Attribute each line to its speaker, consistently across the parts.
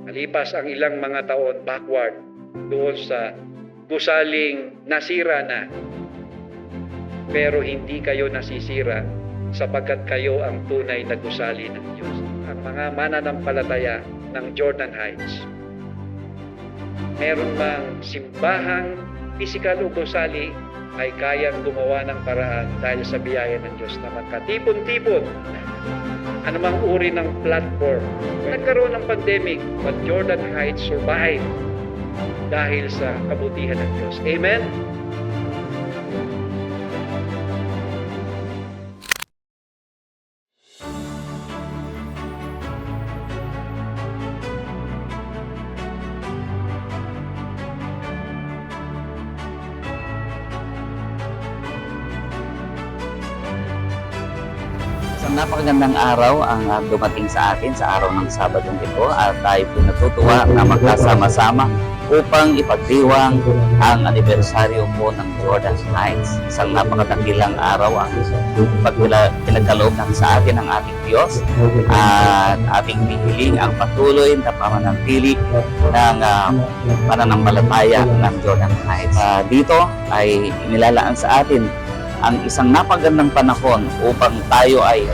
Speaker 1: Nalipas ang ilang mga taon backward doon sa gusaling nasira na. Pero hindi kayo nasisira sapagkat kayo ang tunay na gusali ng Diyos. Ang mga mananampalataya ng Jordan Heights, meron bang simbahang pisikal o gusali ay kayang gumawa ng paraan dahil sa biyaya ng Diyos na magkatipon-tipon anumang uri ng platform. Nagkaroon ng pandemic, but Jordan Heights survived dahil sa kabutihan ng Diyos. Amen?
Speaker 2: Isang napakagandang araw ang dumating sa atin sa araw ng Sabadong ito at tayo po natutuwa na magkasama-sama upang ipagdiwang ang anibersaryo po ng Jordan Heights. Isang napakadakilang araw ang pinagkaloob sa atin ng ating Diyos at ating hihiling ang patuloy na pamanatili ng pananampalataya ng Jordan Heights. Dito ay inilalaan sa atin ang isang napagandang panahon upang tayo ay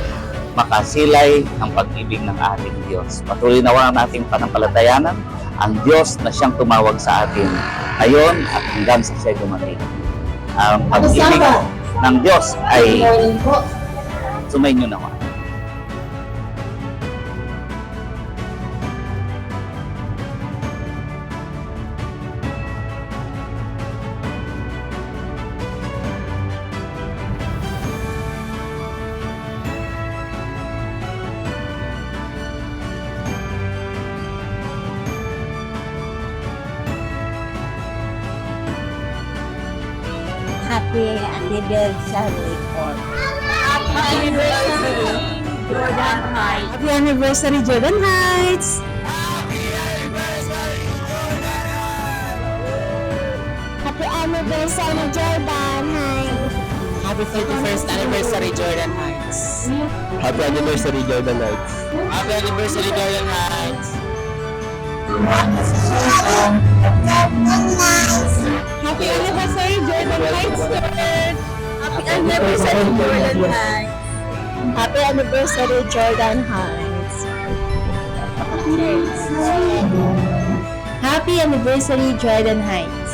Speaker 2: makasilay ng pag-ibig ng ating Diyos. Patuloy nawa nating panampalatayanan ang Diyos na siyang tumawag sa atin ngayon at hanggang sa siya dumating. Ang pag-ibig ng Diyos ay sumainyo nawa.
Speaker 3: Happy anniversary po.
Speaker 4: Happy anniversary, Jordan Heights.
Speaker 3: Happy anniversary, Jordan Heights! Happy anniversary, Jordan Heights!
Speaker 4: Happy 31st anniversary, Jordan Heights.
Speaker 5: Happy anniversary, Jordan Heights.
Speaker 4: Happy anniversary, Jordan Heights.
Speaker 3: Happy anniversary, Jordan Heights! Happy anniversary, Jordan Heights! Happy anniversary, Jordan Heights! Happy anniversary, Jordan Heights!